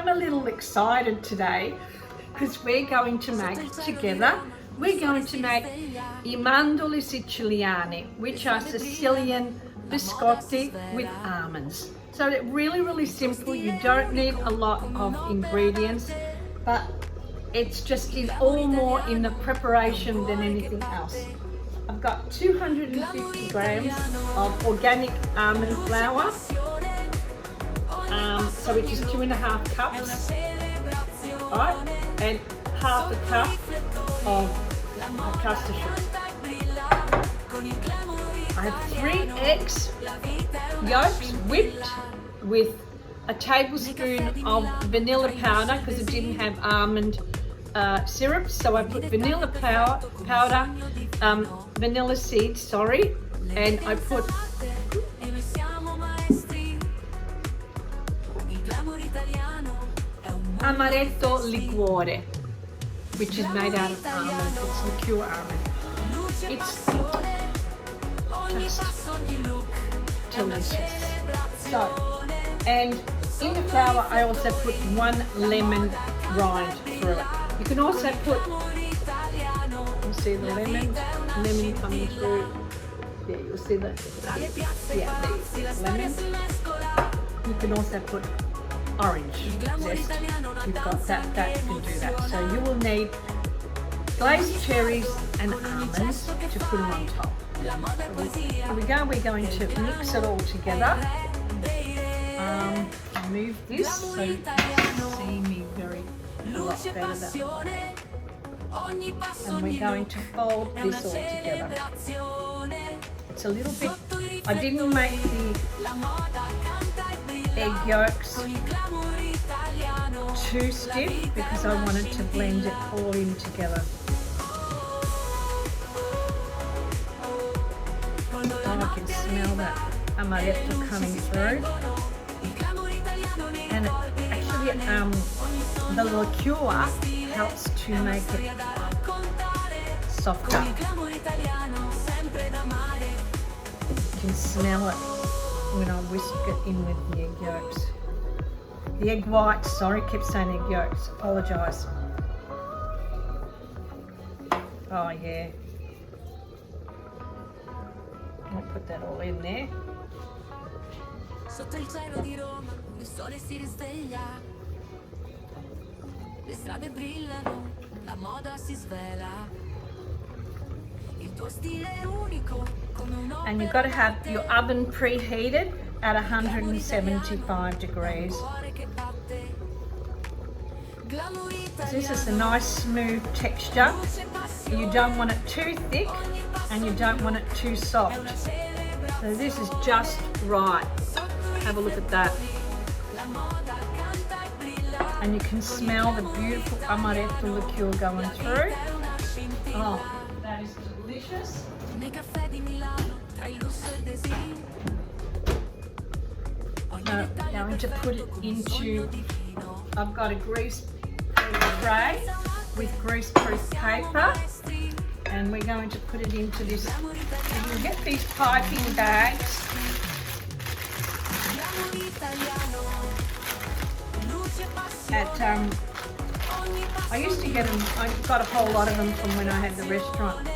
I'm a little excited today because we're going to make together, we're going to make I mandorli siciliani, which are Sicilian biscotti with almonds. So they're really, really simple. You don't need a lot of ingredients, but it's just all more in the preparation than anything else. I've got 250 grams of organic almond flour, so which is 2.5 cups, right? And half a cup of custard sugar. I have 3 eggs, yolks whipped with a tablespoon of vanilla powder because it didn't have almond syrup, so I put vanilla powder, vanilla seeds, and I put Amaretto liquore, which is made out of almond. It's liqueur almond. It's just delicious. So, and in the flour I also put 1 lemon rind through it. You can also put, you see the lemon coming through. Yeah, you'll see the, lemon. You can also put orange zest. You've got that can do that. So you will need glazed cherries and almonds to put them on top. Here we go, we're going to mix it all together. Move this so you can see me a lot better that way. And we're going to fold this all together. It's a little bit, I didn't make the egg yolks too stiff because I wanted to blend it all in together. Oh, I can smell that amaretto coming through. And actually the liqueur helps to make it softer. You can smell it when I whisk it in with the egg yolks. The egg whites, kept saying egg yolks, apologise. Oh yeah. I'll put that all in there. Sotto il cielo di Roma, il sole si risveglia, le strade brillano, la moda si svela, il tuo stile è unico come un'opera. And you've got to have your oven preheated at 175 degrees. This is a nice smooth texture. You don't want it too thick and you don't want it too soft. So this is just right. Have a look at that. And you can smell the beautiful amaretto liqueur going through. Oh, that is delicious. Now I'm going to put it into, I've got a grease-proof tray with grease-proof paper, and we're going to put it into this. You can get these piping bags. I used to get them, I got a whole lot of them from when I had the restaurant,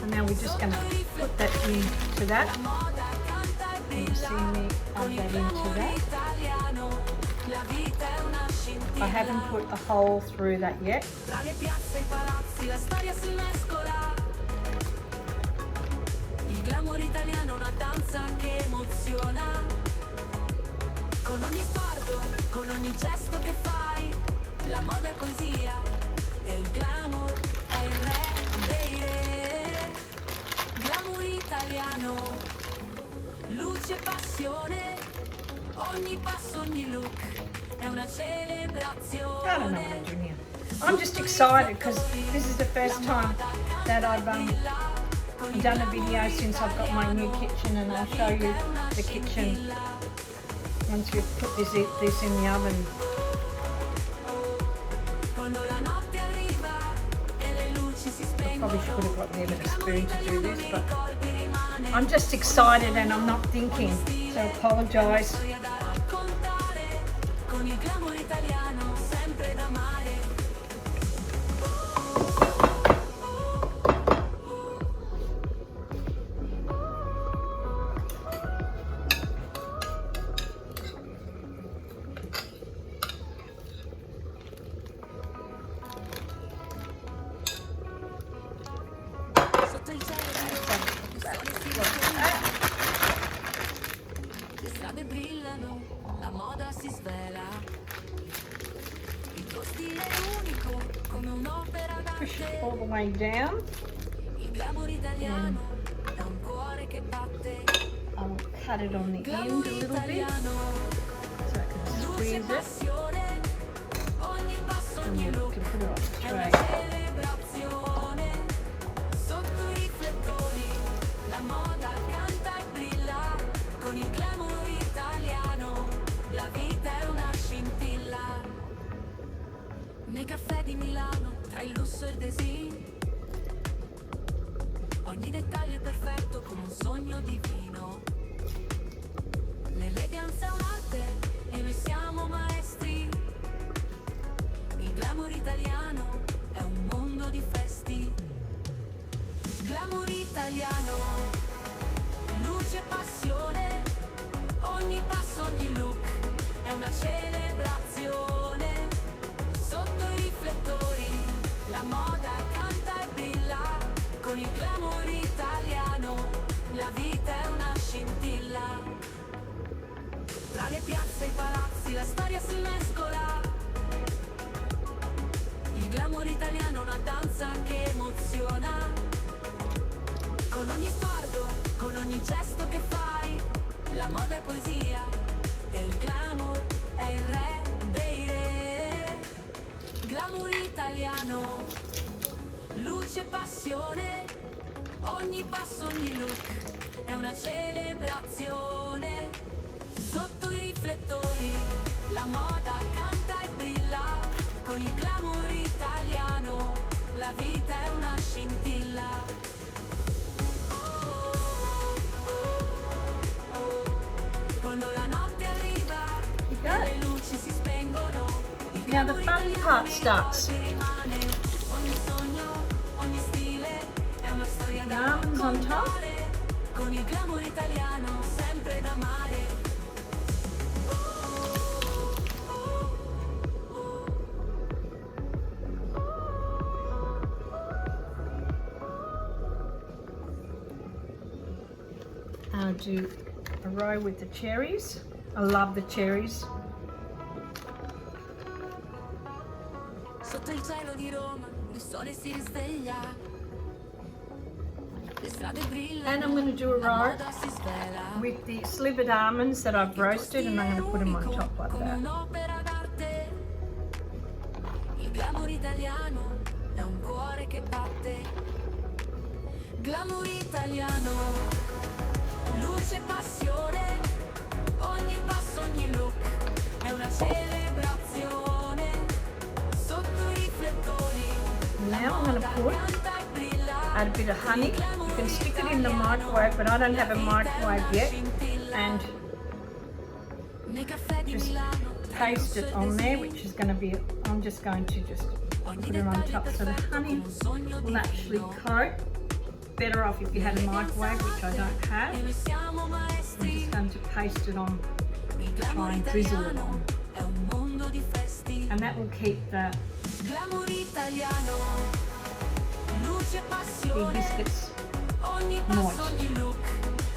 and now we're just going to put that into that. You see me add that into that. I haven't put a hole through that yet. Con ogni sguardo, con ogni gesto che fai, la moda è poesia, e il glamour è il re dei re. Glamour italiano, luce e passione, ogni passo, ogni look è una celebrazione. I don't know what I'm doing here. I'm just excited because this is the first time that I've done a video since I've got my new kitchen, and I'll show you the kitchen once we've put this in the oven. I probably should have got there with a spoon to do this, but I'm just excited and I'm not thinking, so apologise. con il glamour italiano sempre da amare. Sotto il cielo di Roma, il sole si risveglia, le strade brillano, la moda si svela. Il tuo stile è unico, come un'opera Push it d'arte. all the way down. Il glamour italiano è un cuore che batte. I will cut it on the end a Glamour little bit italiano, so I can luce e squeeze it. passione, ogni passo, And ogni you look can put it on the è una tray. celebrazione. Sotto i riflettori, la moda canta e brilla. Con il glamour italiano, la vita è una scintilla. Nei caffè di Milano, tra il lusso e il design, ogni dettaglio è perfetto come un sogno divino. L'eleganza è un'arte e noi siamo maestri. Il glamour italiano è un mondo di festi. Glamour italiano, luce e passione, ogni passo, ogni look è una celebrazione. Sotto i riflettori, la moda canta e brilla. Con il glamour italiano, la vita è una scintilla. Tra le piazze e i palazzi la storia si mescola. Il glamour italiano è una danza che emoziona. Con ogni sguardo, con ogni gesto che fai, la moda è poesia e il glamour è il re dei re. Glamour italiano, luce e passione, ogni passo, ogni look è una celebrazione. Sotto i riflettori, la moda canta e brilla. Con il glamour italiano, la vita è una scintilla. Quando la notte arriva e le luci si spengono, il Now the glamour fun italiano part nei starts. ricordi rimane. Ogni sogno, ogni stile è una storia da Almonds on top. raccontare. Con il glamour italiano sempre da amare. I'll do a row with the cherries. I love the cherries. Sotto il cielo di Roma il sole si risveglia. Le strade brillano. And I'm going to do a La row moda si svela. with the slivered almonds that I've roasted, and I'm going to put them on top like Come that. un'opera d'arte. Il glamour italiano è un cuore che batte. Glamour italiano, luce e passione, ogni passo, ogni look è una celebrazione. Sotto i riflettori, Now I'm going to put canta e brilla. add a bit of honey. You can stick it in the microwave, but I don't have a microwave yet. And Nei caffè di just Milano, tra il paste lusso it e il on there, design, which is going to be, I'm just going to just ogni put it on dettaglio top. So the perfetto honey come un sogno will actually divino. coat. Better off if you had a microwave, which I don't have. E noi siamo I'm maestri. just going to paste it on, Il try glamour and drizzle it italiano on. è un mondo di festi. And that will keep the Glamour italiano, luce e big passione, biscuits ogni moist. passo, ogni look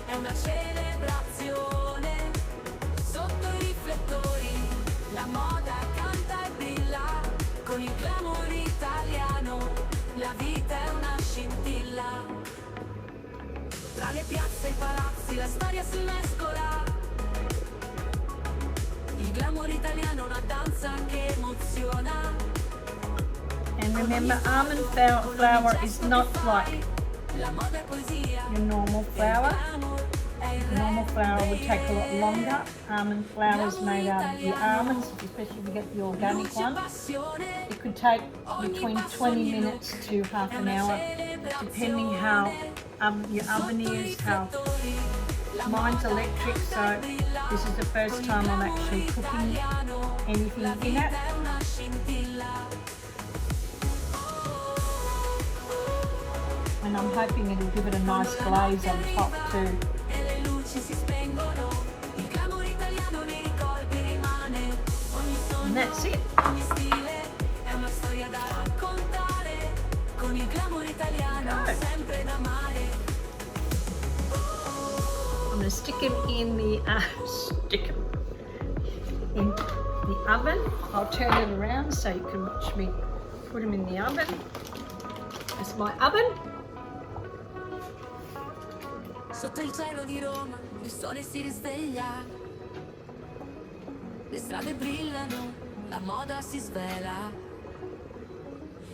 è una celebrazione. Sotto i riflettori, la moda canta e brilla. Con il glamour italiano, la vita è una scintilla. Tra le piazze e i palazzi la storia si mescola. Il glamour italiano è una danza che emoziona. And remember, almond flour is not like La moda è poesia. your normal flour. Glamour è il re Normal flour would dei take a lot re. longer. Almond flour is made out of the almonds, especially if you get the organic Luce e one. passione, It could take between 20 minutes to half an hour, depending how your oven is, how Mine's electric, so this is the first time I'm actually cooking anything in it. And I'm hoping it'll give it a nice glaze on top too. And that's it. I'm going to stick him in the oven. I'll turn it around so you can watch me put him in the oven. That's my oven. Sotto il cielo di Roma il sole si risveglia, le strade brillano, la moda si svela.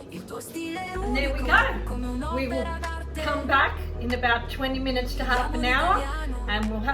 Il tuo stile è And there we unico, go. come We will un'opera d'arte. come back in about 20 minutes to half an hour and we'll have